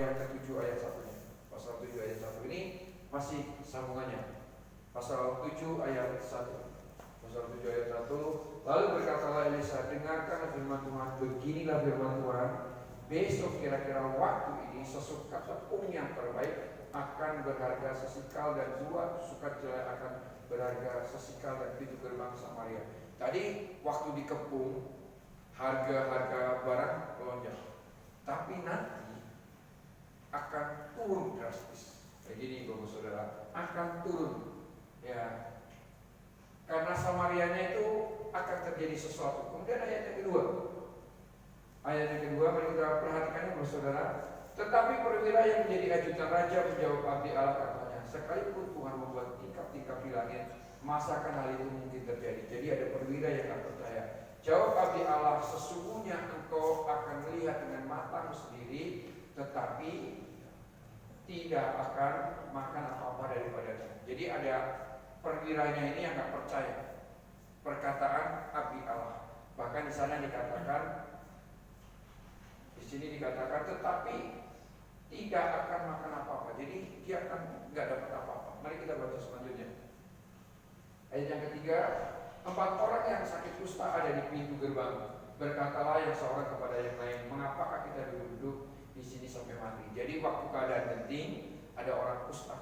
yang ke-7 ayat 1-nya. Pasal 7 ayat 1 ini masih sambungannya. Pasal 7 ayat 1. Pasal 7 ayat 1. Lalu berkatalah Elisa, dengarkan firman Tuhan, beginilah firman Tuhan, besok kira-kira waktu ini sesuka tepung yang terbaik akan berharga sesikal, dan 2 sukat jelai akan berharga sesikal, dan pintu gerbang Samaria. Tadi waktu dikepung harga-harga barang melonjak, tapi nanti akan turun drastis. Kayak gini Bapak Saudara, akan turun ya, karena Samarianya itu akan terjadi sesuatu. Kemudian ayat yang kedua, mari kita perhatikannya Bapak Saudara. Tetapi perwira yang menjadi ajudan raja menjawab abdi Allah, katanya, sekalipun Tuhan membuat tingkap-tingkap di langit, masakan hal itu mungkin terjadi? Jadi ada perwira yang tak percaya. Jawab abdi Allah, sesungguhnya engkau akan melihat dengan matamu sendiri, tetapi tidak akan makan apa-apa daripadanya. Jadi ada perwiranya ini yang tak percaya perkataan abdi Allah. Bahkan di sana dikatakan, di sini dikatakan, tetapi tidak akan makan apa-apa. Jadi dia akan nggak dapat apa-apa. Mari kita baca selanjutnya. Ayat yang ketiga, 4 orang yang sakit kusta ada di pintu gerbang. Berkatalah yang seorang kepada yang lain, mengapakah kita duduk di sini sampai mati? Jadi waktu keadaan genting ada orang kusta.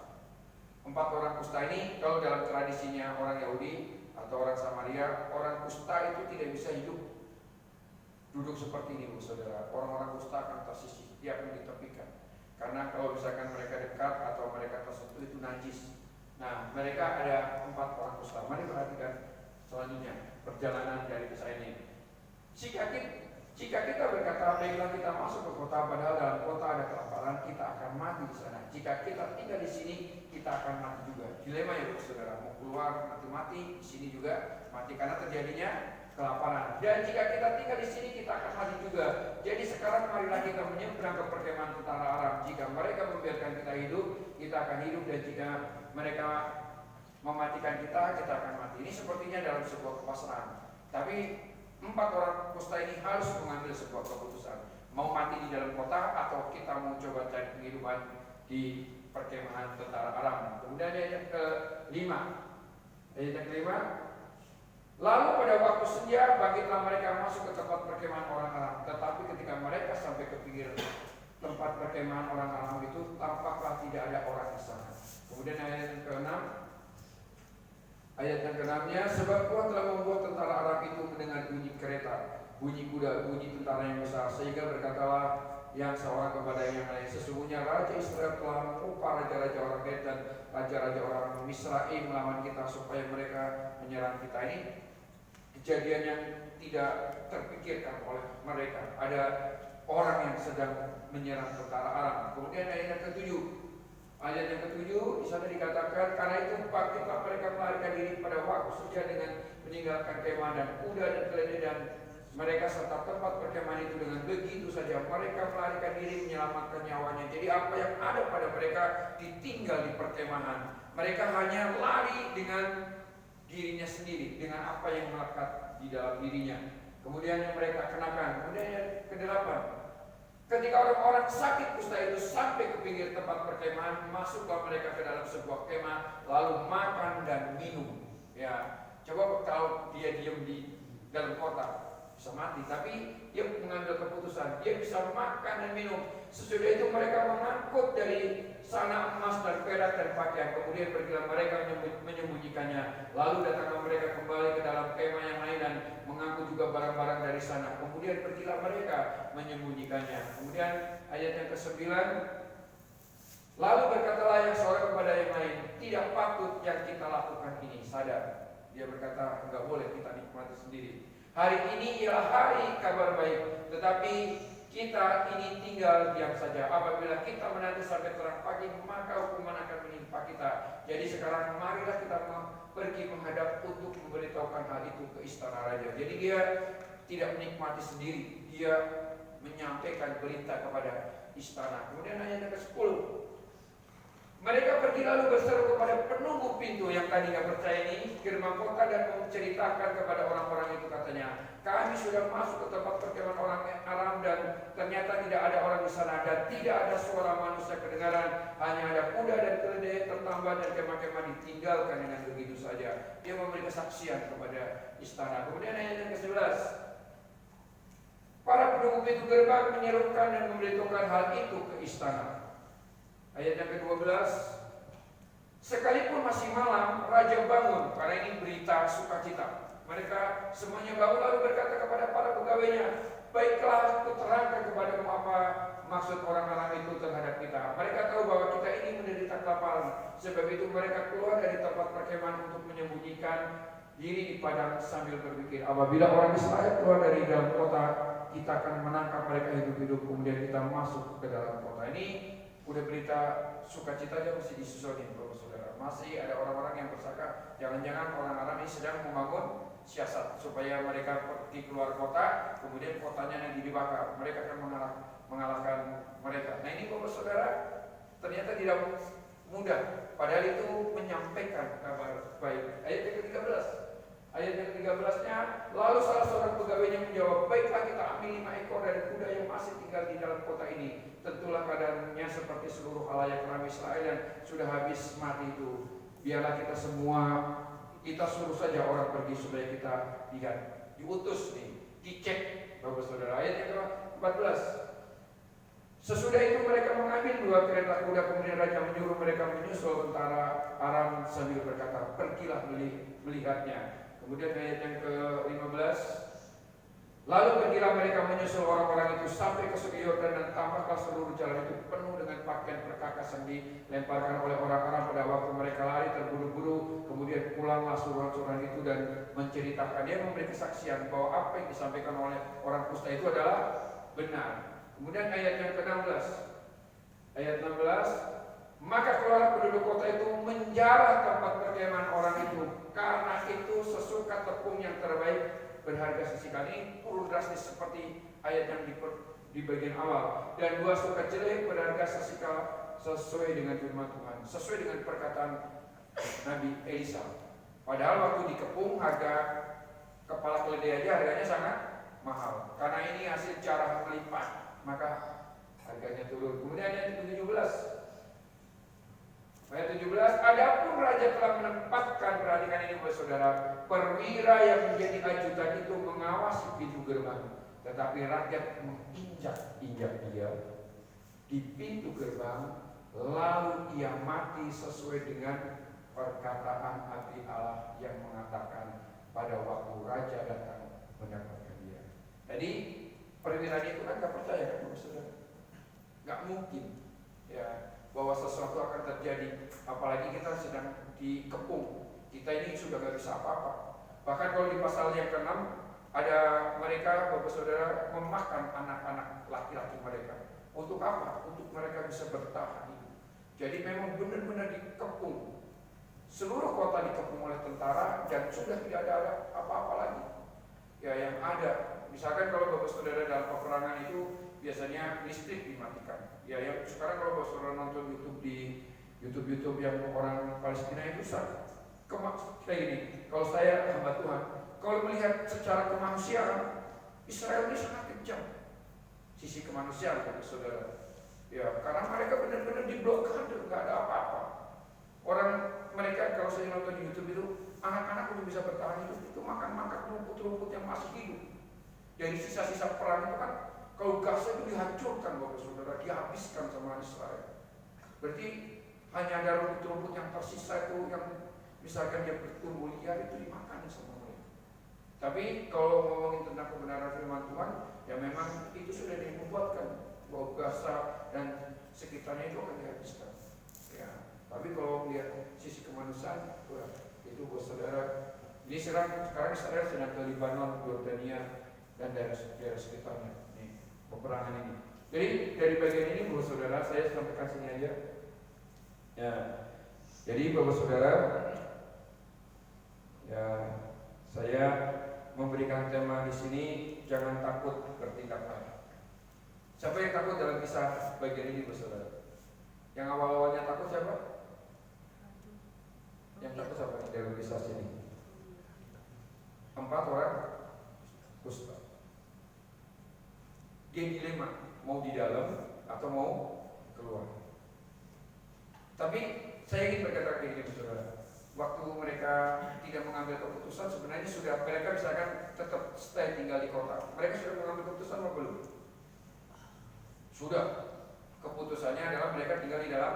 4 orang kusta ini, kalau dalam tradisinya orang Yahudi atau orang Samaria, orang kusta itu tidak bisa hidup duduk seperti ini, Bu Saudara. Orang-orang kusta akan tersisih, dia akan ditepikan. Karena kalau misalkan mereka dekat atau mereka tersentuh itu najis. Nah, mereka ada 4 orang kusta. Mari perhatikan selanjutnya perjalanan dari kisah ini. Jika kita berkata, baiklah kita masuk ke kota, padahal dalam kota ada kelaparan, kita akan mati di sana. Jika kita tinggal di sini, kita akan mati juga. Dilema ya, Saudara. Mau keluar mati-mati, di sini juga mati karena terjadinya kelaparan. Dan jika kita tinggal di sini, kita akan mati juga. Jadi sekarang marilah kita menyeberang ke perkemahan tentara Aram. Jika mereka membiarkan kita hidup, kita akan hidup, dan jika mereka mematikan kita akan mati. Ini sepertinya dalam sebuah kepasrahan. Tapi 4 orang kusta ini harus mengambil sebuah keputusan. Mau mati di dalam kota atau kita mau coba cari penghidupan di perkemahan tentara Aram. Kemudian ayat ke-5. Ayat yang ke-5. Lalu pada waktu senja bangkitlah mereka masuk ke tempat perkemahan orang Aram. Tetapi ketika mereka sampai ke pinggir tempat perkemahan orang Aram itu, tampaklah tidak ada orang di sana. Kemudian ayat yang ke-6. Ayat yang ke-6-nya, sebab Tuhan telah membuat tentara Aram itu mendengar bunyi kereta, bunyi kuda, bunyi tentara yang besar, sehingga berkatalah yang seorang kepada yang lain, sesungguhnya Raja Israel telah mengupah raja-raja orang Het dan raja-raja orang Misraim melawan kita supaya mereka menyerang kita. Ini kejadian yang tidak terpikirkan oleh mereka. Ada orang yang sedang menyerang tentara Aram. Kemudian ayat yang ke-7. Ayat yang ke-7 di sana dikatakan, karena itu bangkitlah mereka melarikan diri pada waktu senja dengan meninggalkan kemah dan kuda dan keledai dan mereka serta tempat perkemahan itu. Dengan begitu saja mereka melarikan diri menyelamatkan nyawanya. Jadi apa yang ada pada mereka ditinggal di perkemahan. Mereka hanya lari dengan dirinya sendiri, dengan apa yang melekat di dalam dirinya. Kemudian yang mereka kenakan. Kemudian yang ke-8, ketika orang-orang sakit kusta itu sampai ke pinggir tempat perkemahan, masuklah mereka ke dalam sebuah kemah, lalu makan dan minum. Ya, coba kalau dia diam di dalam kota bisa mati, tapi dia mengambil keputusan, dia bisa makan dan minum. Sesudah itu mereka mengangkut dari sana emas dan perak dan pakaian. Kemudian pergilah mereka menyembunyikannya. Lalu datanglah mereka kembali ke dalam kemah yang lain dan mengangkut juga barang-barang dari sana. Kemudian pergilah mereka menyembunyikannya. Kemudian ayat yang ke-9, lalu berkatalah yang seorang kepada yang lain, tidak patut yang kita lakukan ini. Sadar, dia berkata, enggak boleh kita nikmati sendiri. Hari ini ialah hari kabar baik, tetapi kita ini tinggal diam saja. Apabila kita menanti sampai terang pagi, maka hukuman akan menimpa kita. Jadi sekarang marilah kita pergi menghadap untuk memberitahukan hal itu ke istana raja. Jadi dia tidak menikmati sendiri, dia menyampaikan berita kepada istana. Kemudian ayat yang ke-10, Mereka pergi lalu berseru kepada penunggu pintu yang tadinya percaya ini gerbang kota dan menceritakan kepada orang-orang itu, katanya, kami sudah masuk ke tempat perkemahan orang Aram dan ternyata tidak ada orang di sana dan tidak ada suara manusia kedengaran, hanya ada kuda dan keledai tertambat dan kemah-kemah ditinggalkan dengan begitu saja. Dia memberi kesaksian kepada istana. Kemudian ayat yang ke-11, para penunggu pintu gerbang menyerukan dan memberitahukan hal itu ke istana. Ayat yang ke-12, sekalipun masih malam, raja bangun, karena ini berita sukacita. Mereka semuanya bangun lalu berkata kepada para pegawainya, baiklah, aku terangkan kepadamu apa maksud orang-orang itu terhadap kita. Mereka tahu bahwa kita ini menderita kelaparan, sebab itu mereka keluar dari tempat perkemahan untuk menyembunyikan diri di padang sambil berpikir, apabila orang Israel keluar dari dalam kota, kita akan menangkap mereka hidup-hidup, kemudian kita masuk ke dalam kota. Ini udah berita sukacita aja masih disusunin, Bapak Saudara. Masih ada orang-orang yang bersangka jangan-jangan orang Aram ini sedang membangun siasat supaya mereka pergi keluar kota, kemudian kotanya nanti dibakar. Mereka akan mengalahkan mereka. Nah ini Bapak Saudara, ternyata tidak mudah. Padahal itu menyampaikan kabar baik. Ayat yang ke-13. Ayat yang ke-13-nya, lalu salah seorang pegawainya menjawab, baiklah, kita ambil 5 ekor dari kuda yang masih tinggal di dalam kota ini. Tentulah keadaannya seperti seluruh halayak orang Israel yang sudah habis mati itu. Biarlah kita semua, kita suruh saja orang pergi supaya kita lihat. Diutus nih, dicek Bapak Saudara. Ayat yang ke-14. Sesudah itu mereka mengambil 2 kereta kuda, kemudian raja menyuruh mereka menyusul tentara Aram sambil berkata, pergilah melihatnya. Kemudian ayat yang ke-15, lalu pergilah mereka menyusul orang-orang itu sampai ke Sungai Yordan dan tampaklah seluruh jalan itu penuh dengan pakaian perkakas yang dilemparkan oleh orang Aram pada waktu mereka lari terburu-buru. Kemudian pulanglah suruhan-suruhan itu dan menceritakan, dia memberi kesaksian bahwa apa yang disampaikan oleh orang kusta itu adalah benar. Kemudian ayat yang ke-16, ayat 16, maka keluar penduduk kota itu menjarah tempat perkemahan orang itu, karena itu sesuka tepung yang terbaik berharga sesekali. Ini turun drastis seperti ayat yang di bagian awal. Dan 2 suka jelek berharga sesekal sesuai dengan firman Tuhan, sesuai dengan perkataan Nabi Elisa. Padahal waktu dikepung harga kepala keledai aja harganya sangat mahal. Karena ini hasil cara melipat, maka harganya turun. Kemudian ayat 17. Ayat 17, adapun raja telah menempatkan, perhatikan ini Bapak Saudara, perwira yang menjadi ajudan itu mengawasi pintu gerbang, tetapi rakyat menginjak-injak dia di pintu gerbang, lalu ia mati sesuai dengan perkataan Abdi Allah yang mengatakan pada waktu raja datang mendapatkan dia. Jadi perwira itu kan gak percaya kan Bapak Saudara, gak mungkin ya bahwa sesuatu akan terjadi, apalagi kita sedang dikepung. Kita ini sudah gak bisa apa-apa. Bahkan kalau di pasal yang ke-6 ada mereka Bapak Saudara memakan anak-anak laki-laki mereka. Untuk apa? Untuk mereka bisa bertahan. Jadi memang benar-benar dikepung. Seluruh kota dikepung oleh tentara dan sudah tidak ada apa-apa lagi. Ya yang ada, misalkan kalau Bapak Saudara dalam peperangan itu biasanya listrik dimatikan. Ya yang sekarang kalau Bapak Saudara nonton YouTube di YouTube yang orang Palestina itu kayak gini. Kalau saya hamba Tuhan, kalau melihat secara kemanusiaan, Israel ini sangat kejam. Sisi kemanusiaan Bapak Saudara. Ya karena mereka benar-benar diblokade, nggak ada apa-apa. Orang mereka kalau saya nonton di YouTube itu, anak-anak belum bisa bertahan hidup, itu makan rumput-rumput yang masih hidup. Dari sisa-sisa perang itu kan, kalau Gaza itu dihancurkan Bapak Saudara, dihabiskan sama Israel. Berarti hanya ada rumput-rumput yang tersisa itu yang misalkan dia bertumbuh liar itu dimakan sama mereka. Tapi kalau ngomongin tentang kebenaran firman Tuhan, ya memang itu sudah dibuatkan bahwa Gaza dan sekitarnya itu akan dihabiskan. Ya, tapi kalau melihat sisi kemanusiaan, itu Bapak Saudara, ini sekarang Israel sedang ke Lebanon, Yordania dan daerah sekitarnya. Peperangan ini. Jadi dari bagian ini Bapak Saudara saya sampaikan sini aja. Ya. Jadi Bapak Saudara, ya saya memberikan tema di sini jangan takut bertindak baik. Siapa yang takut dalam kisah bagian ini Bapak Saudara? Yang awal-awalnya takut siapa? Yang takut siapa di dalam kisah ini? 4 orang kusta. Dia dilema, mau di dalam atau mau keluar. Tapi saya ingin berkata begini, saudara. Waktu mereka tidak mengambil keputusan, sebenarnya sudah mereka misalkan tetap stay tinggal di kota. Mereka sudah mengambil keputusan atau belum? Sudah. Keputusannya adalah mereka tinggal di dalam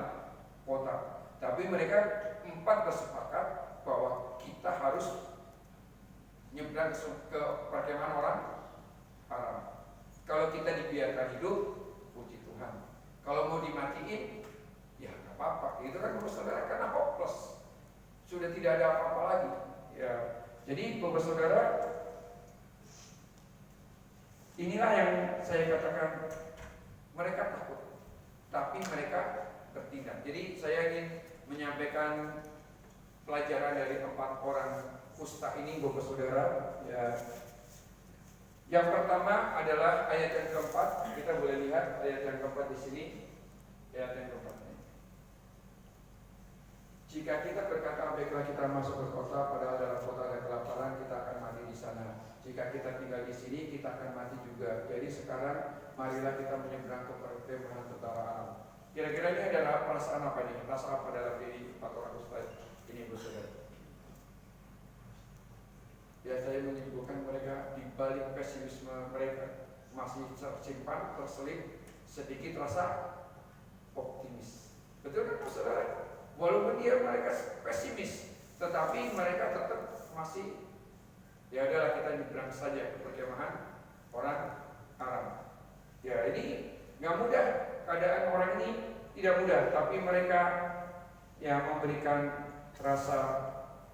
kota. Tapi mereka 4 bersepakat bahwa kita harus nyebrang ke perkemahan orang Aram. Kalau kita dibiarkan hidup, puji Tuhan. Kalau mau dimatiin, ya nggak apa-apa. Itu kan saudara karena hopeless. Sudah tidak ada apa-apa lagi. Ya. Jadi Bapak Saudara, inilah yang saya katakan, mereka takut, tapi mereka bertindak. Jadi saya ingin menyampaikan pelajaran dari 4 orang kusta ini, Bapak Saudara. Ya. Yang pertama adalah ayat yang keempat. Kita boleh lihat ayat yang keempat di sini. Ayat yang keempat. Jika kita berkata, baiklah kita masuk ke kota, padahal dalam kota ada kelaparan, kita akan mati di sana. Jika kita tinggal di sini, kita akan mati juga. Jadi sekarang, marilah kita menyeberang ke perkemahan tentara Aram. Kira-kira ini adalah perasaan apa ini? Rasa apa dalam diri 4 orang kusta ini, saudara? Ya, saya menyebutkan mereka di balik pesimisme mereka masih tersimpan, terselip sedikit rasa optimis. Betul kan, saudara? Walaupun mereka pesimis, tetapi mereka tetap masih, ya adalah kita nyebrang saja ke perkemahan orang Aram. Ya, ini nggak mudah, keadaan orang ini tidak mudah, tapi mereka yang memberikan rasa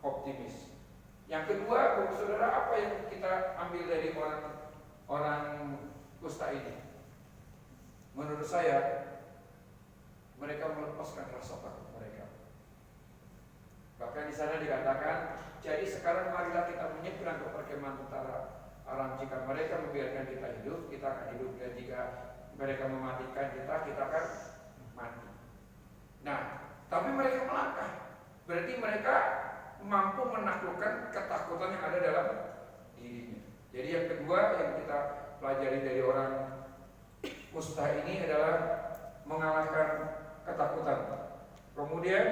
optimis. Yang kedua, Bapak Saudara, apa yang kita ambil dari orang kusta ini? Menurut saya, mereka melepaskan rasa takut mereka. Bahkan di sana dikatakan, jadi sekarang marilah kita menyeberang ke perkemahan tentara Aram. Jika mereka membiarkan kita hidup, kita akan hidup, dan jika mereka mematikan kita akan mati. Nah, tapi mereka melangkah. Berarti mereka mampu menaklukkan ketakutan yang ada dalam dirinya. Jadi yang kedua yang kita pelajari dari orang kusta ini adalah mengalahkan ketakutan. Kemudian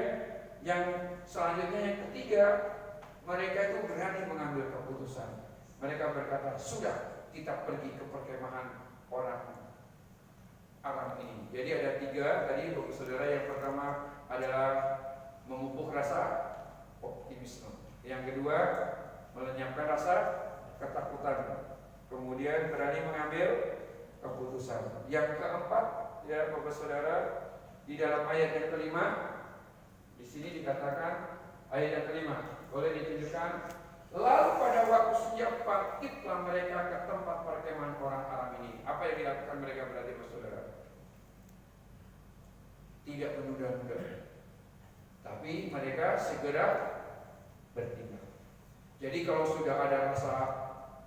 yang selanjutnya, yang ketiga, mereka itu berani mengambil keputusan. Mereka berkata, sudah, kita pergi ke perkemahan orang Aram ini. Jadi ada 3 tadi, Bapak Saudara. Yang pertama adalah memupuk rasa optimisme. Yang kedua, melenyapkan rasa ketakutan. Kemudian berani mengambil keputusan. Yang keempat, ya Bapak Saudara, di dalam ayat yang kelima, di sini dikatakan, ayat yang kelima, boleh ditunjukkan. Lalu pada waktu siap, bangkitlah mereka ke tempat perkemahan orang Aram ini. Apa yang dilakukan mereka berarti, Bapak Saudara? Tidak menunda-nunda, tapi mereka segera bertindak. Jadi kalau sudah ada rasa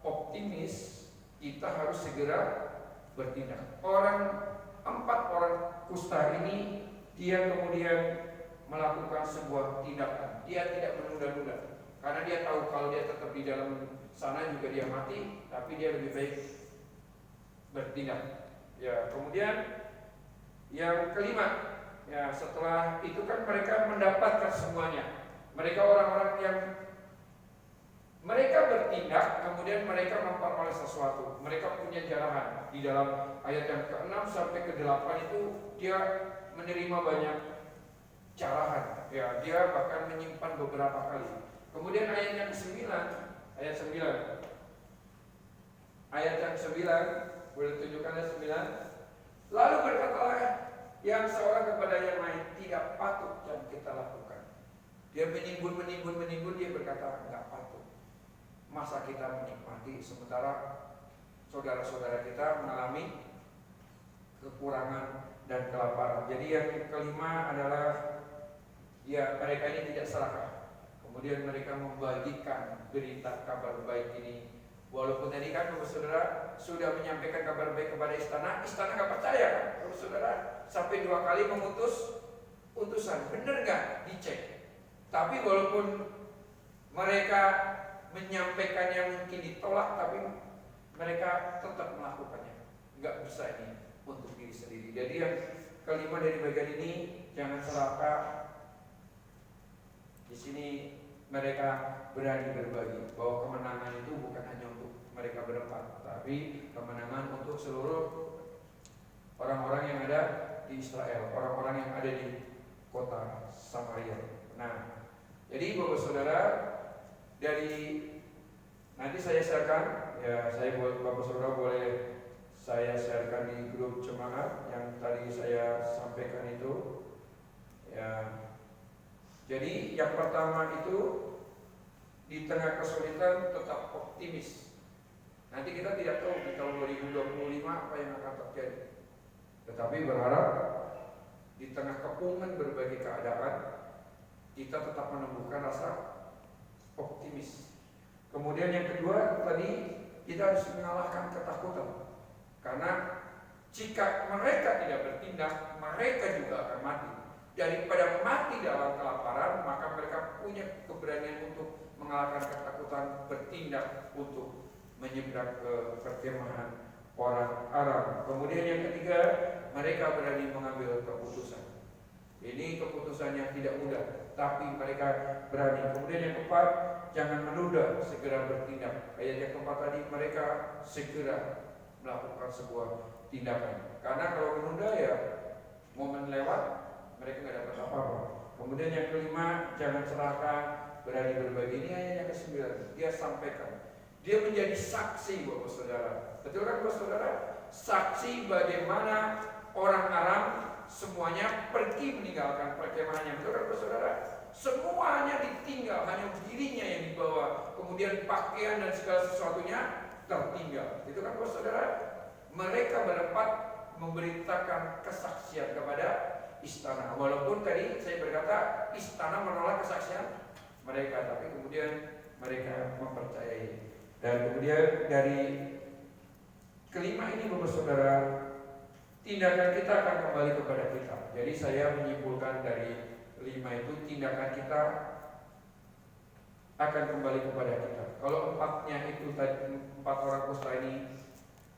optimis, kita harus segera bertindak. 4 orang kusta ini, dia kemudian melakukan sebuah tindakan. Dia tidak menunda-nunda, karena dia tahu kalau dia tetap di dalam sana juga dia mati, tapi dia lebih baik bertindak. Ya, kemudian yang kelima, ya setelah itu kan mereka mendapatkan semuanya. Mereka orang-orang yang mereka bertindak, kemudian mereka memperoleh sesuatu. Mereka punya jarahan. Di dalam ayat yang ke-6 sampai ke-8 itu dia menerima banyak jarahan. Ya, dia bahkan menyimpan beberapa kali. Kemudian ayat yang ke-9, ayat 9. Ayat yang 9, boleh tunjukkan ayat 9. Lalu berkatalah yang seorang kepada yang lain, tidak patut yang kita lakukan. Dia menimbun, dia berkata, enggak patut. Masa kita menikmati sementara saudara-saudara kita mengalami kekurangan dan kelaparan. Jadi yang kelima adalah, ya mereka ini tidak serakah. Kemudian mereka membagikan berita kabar baik ini. Walaupun tadi kan Bapak Saudara sudah menyampaikan kabar baik kepada istana nggak percaya kan? Bapak Saudara sampai 2 kali mengutus utusan, benar nggak? Dicek. Tapi walaupun mereka menyampaikannya mungkin ditolak, tapi mereka tetap melakukannya. Nggak bisa ini untuk diri sendiri. Jadi yang kelima dari bagian ini, jangan serakah. Di sini mereka berani berbagi bahwa kemenangan itu bukan hanya untuk mereka berempat, tapi kemenangan untuk seluruh orang-orang yang ada di Israel, orang-orang yang ada di kota Samaria. Nah, jadi Bapak Saudara, dari nanti saya sharekan, ya saya buat Bapak Saudara boleh saya sharekan di grup jemaat yang tadi saya sampaikan itu. Ya, jadi yang pertama itu, di tengah kesulitan tetap optimis. Nanti kita tidak tahu di tahun 2025 apa yang akan terjadi. Tetapi berharap di tengah kepungan berbagai keadaan, kita tetap menumbuhkan rasa optimis. Kemudian yang kedua tadi, kita harus mengalahkan ketakutan. Karena jika mereka tidak bertindak, mereka juga akan mati. Daripada mati dalam kelaparan, maka mereka punya keberanian untuk mengalahkan ketakutan, bertindak untuk menyeberang ke perkemahan orang Aram. Kemudian yang ketiga, mereka berani mengambil keputusan. Ini keputusan yang tidak mudah, tapi mereka berani. Kemudian yang keempat, jangan menunda, segera bertindak. Ayat yang keempat tadi, mereka segera melakukan sebuah tindakan. Karena kalau menunda ya momen lewat, mereka nggak dapat apa-apa. Kemudian yang kelima, jangan serakah, berani berbagi. Ini ayat yang ke-9. Dia sampaikan, dia menjadi saksi Bapak Saudara. Betul kan Bapak Saudara? Saksi bagaimana orang Aram semuanya pergi meninggalkan perkemahannya. Betul kan Bapak Saudara? Semuanya ditinggal, hanya dirinya yang dibawa. Kemudian pakaian dan segala sesuatunya tertinggal. Itu kan Bapak Saudara? Mereka berempat memberitakan kesaksian kepada istana. Walaupun tadi saya berkata istana menolak kesaksian mereka, tapi kemudian mereka mempercayai. Dan kemudian dari kelima ini Bapak Saudara, tindakan kita akan kembali kepada kita. Jadi saya menyimpulkan dari lima itu, tindakan kita akan kembali kepada kita. Kalau empatnya itu tadi, empat orang kusta ini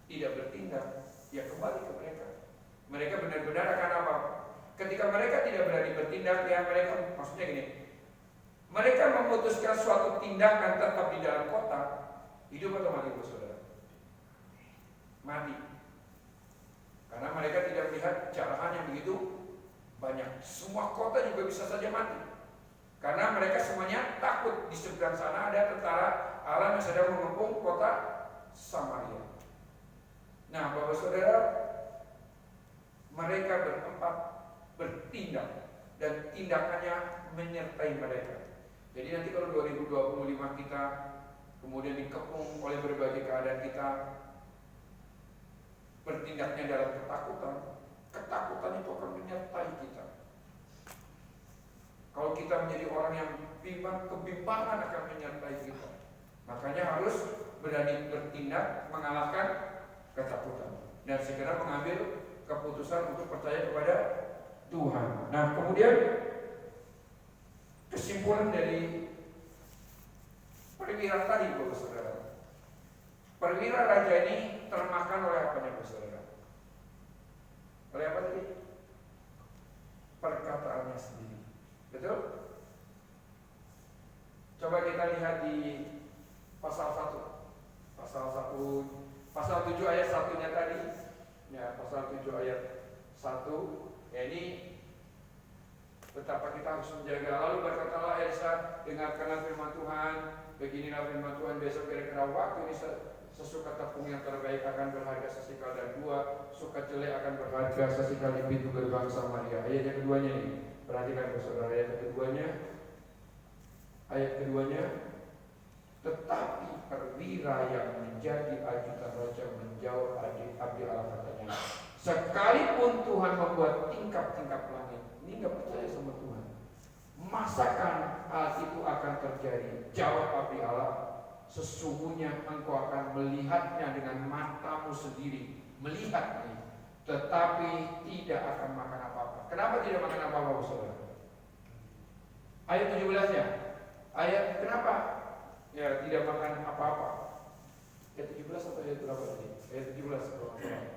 tidak bertindak, ya kembali ke mereka. Mereka benar-benar akan apa? Ketika mereka tidak berani bertindak, ya mereka, maksudnya gini, mereka memutuskan suatu tindakan tetap di dalam kota, hidup atau mati Bapak Saudara? Mati. Karena mereka tidak melihat jarahan yang begitu banyak. Semua kota juga bisa saja mati. Karena mereka semuanya takut di seberang sana ada tentara Aram yang sedang mengepung kota Samaria. Nah Bapak Saudara, mereka berempat bertindak dan tindakannya menyertai mereka. Jadi nanti kalau 2025 kita kemudian dikepung oleh berbagai keadaan, kita bertindaknya dalam ketakutan, ketakutan itu akan menyertai kita. Kalau kita menjadi orang yang bimbang, kebimbangan akan menyertai kita. Makanya harus berani bertindak, mengalahkan ketakutan, dan segera mengambil keputusan untuk percaya kepada Tuhan. Nah kemudian kesimpulan dari perwira tadi Bapak Saudara, perwira raja ini termakan oleh apa nih Bapak Saudara? Oleh apa tadi? Perkataannya sendiri. Betul? Coba kita lihat di pasal 1. Pasal 7 ayat 1-nya tadi. Ya, pasal 7 ayat 1. Ya ini betapa kita harus menjaga. Lalu berkatalah Elisa, dengarkanlah firman Tuhan. Beginilah firman Tuhan, besok kira-kira waktu ini sesuka tepung yang terbaik akan berharga sesikal, dan 2 suka jelek akan berharga sesikal di pintu gerbang Samaria. Ayat yang keduanya nih, perhatikan Saudara, ayat keduanya, tetapi perwira yang menjadi ajudan raja menjawab abdi Allah, katanya, sekalipun Tuhan membuat tingkap-tingkap langit, ini nggak percaya sama Tuhan, masakan hal itu akan terjadi? Jawab abdi Allah, sesungguhnya engkau akan melihatnya dengan matamu sendiri. Melihat nih, tetapi tidak akan makan apa-apa. Kenapa tidak makan apa-apa, saudara? Ayat 17-nya. Ayat kenapa? Ya, tidak makan apa-apa. Ayat 17 atau ayat berapa tadi? Ayat 17 kalau nggak salah.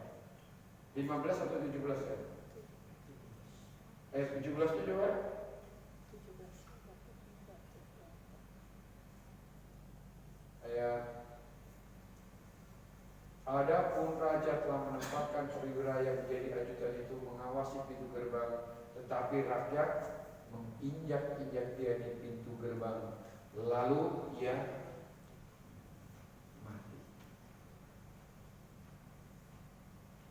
15 atau 17 ya? Ayat 17 itu coba. Ayat Adapun raja telah menempatkan perwira yang menjadi ajudan itu mengawasi pintu gerbang, tetapi rakyat menginjak-injak dia di pintu gerbang, lalu ia mati.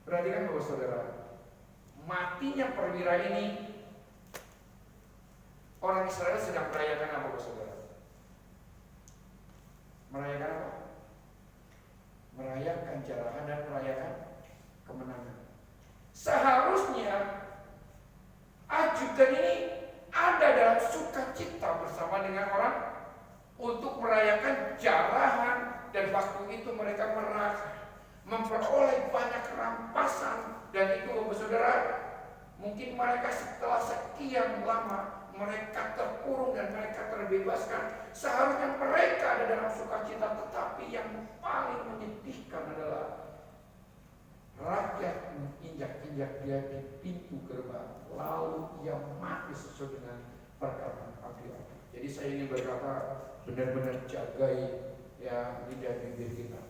Perhatikan Bapak Saudara, matinya perwira ini, orang Israel sedang merayakan apa Bapak Saudara? Merayakan apa? Merayakan jarahan dan merayakan kemenangan. Seharusnya ajudan ini ada dalam sukacita bersama dengan orang untuk merayakan jarahan, dan waktu itu mereka memperoleh banyak rampasan, dan itu Bapak Saudara, mungkin mereka setelah sekian lama mereka terkurung dan mereka terbebaskan. Seharusnya mereka ada dalam sukacita, tetapi yang paling menyedihkan adalah rakyat menginjak-injak dia di pintu gerbang, lalu ia mati sesuai dengan perkataan Alkitab. Jadi saya ingin berkata, benar-benar jagai ya lidah bibir kita.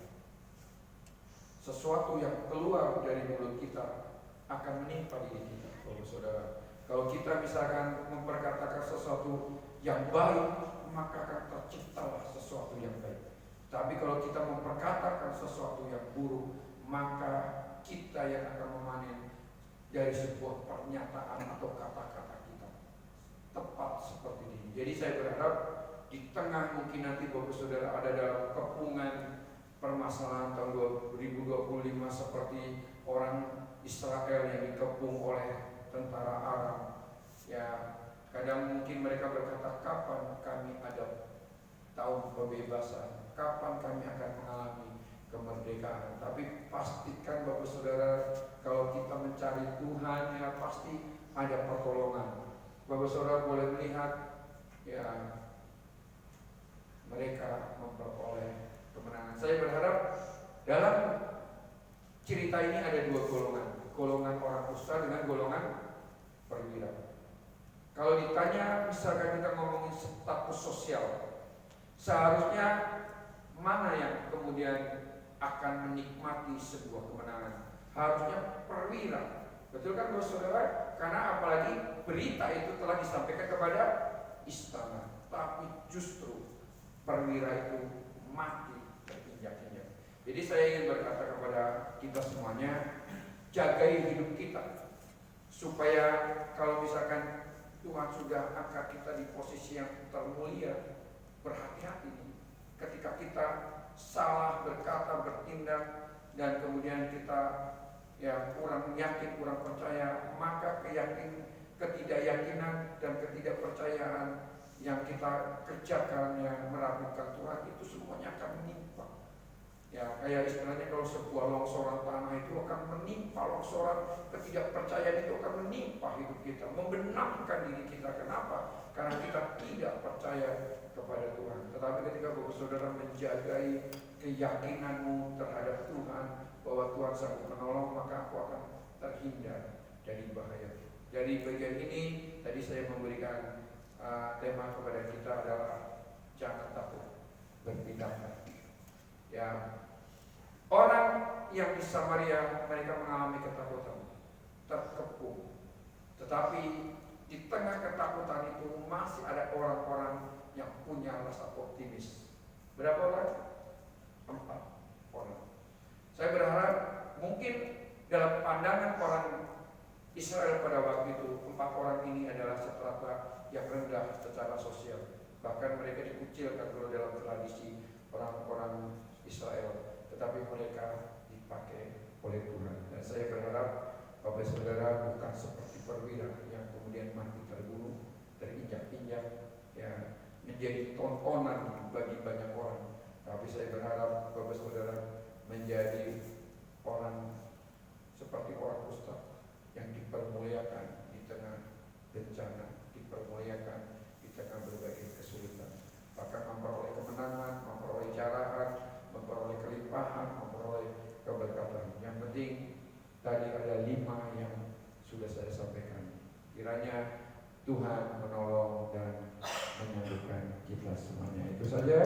Sesuatu yang keluar dari mulut kita akan menimpa diri kita, Bapak Saudara. Kalau kita misalkan memperkatakan sesuatu yang baik, maka akan terciptalah sesuatu yang baik. Tapi kalau kita memperkatakan sesuatu yang buruk, maka kita yang akan memanen dari sebuah pernyataan atau kata-kata kita. Tepat seperti ini. Jadi saya berharap di tengah mungkin nanti Bapak Saudara ada dalam kepungan permasalahan tahun 2025 seperti orang Israel yang dikepung oleh tentara Arab, ya kadang mungkin mereka berkata, kapan kami ada tahun pembebasan, kapan kami akan mengalami kemerdekaan. Tapi pastikan Bapak Saudara, kalau kita mencari Tuhan, ya pasti ada pertolongan. Bapak Saudara boleh melihat, ya mereka memperoleh kemenangan. Saya berharap dalam cerita ini ada dua golongan, golongan orang kusta dengan golongan perwira. Kalau ditanya, misalkan kita ngomongin status sosial, seharusnya mana yang kemudian akan menikmati sebuah kemenangan? Harusnya perwira. Betul kan Bapak Saudara? Karena apalagi berita itu telah disampaikan kepada istana, tapi justru perwira itu mati terinjak-injak. Jadi saya ingin berkata kepada kita semuanya, jagai hidup kita, supaya kalau misalkan Tuhan sudah angkat kita di posisi yang termulia, berhati-hati ketika kita salah berkata, bertindak, dan kemudian kita ya kurang yakin, kurang percaya, maka ketidakyakinan dan ketidakpercayaan yang kita kerjakan yang meragukan Tuhan itu semuanya akan menimpa. Ya kayak istilahnya kalau sebuah longsoran tanah itu akan menimpa, longsoran ketidakpercayaan itu akan menimpa hidup kita, membenamkan diri kita. Kenapa? Karena kita tidak percaya kepada Tuhan. Tetapi ketika Bapak Saudara menjagai keyakinanmu terhadap Tuhan, bahwa Tuhan sanggup menolong, maka aku akan terhindar dari bahaya. Dari bagian ini tadi saya memberikan tema kepada kita adalah jangan takut, bertindak. Ya, orang yang di Samaria mereka mengalami ketakutan, terkepung. Tetapi di tengah ketakutan itu masih ada orang-orang yang punya rasa optimis. Berapa orang? 4 orang. Saya berharap mungkin dalam pandangan orang Israel pada waktu itu, 4 orang ini adalah strata yang rendah secara sosial. Bahkan mereka dikucilkan kalau dalam tradisi orang-orang Israel, tetapi mereka dipakai oleh Tuhan. Dan saya berharap Bapak Saudara bukan seperti perwira yang kemudian mati terbunuh, terinjak-injak, ya menjadi tontonan bagi banyak orang. Tapi saya berharap Bapak Saudara menjadi orang seperti orang kusta yang dipermuliakan di tengah bencana, dipermuliakan di tengah berbagai kesulitan, bahkan memperoleh kemenangan, memperoleh jarahan, memperoleh kelimpahan, memperoleh keberkatan. Yang penting tadi ada 5 yang sudah saya sampaikan. Kiranya Tuhan menolong dan menyembuhkan kita semuanya. Itu saja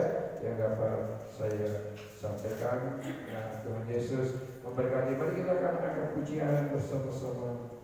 yang dapat saya sampaikan. Ya, Tuhan Yesus memberkati. Mari kita akan angkat pujian bersama-sama.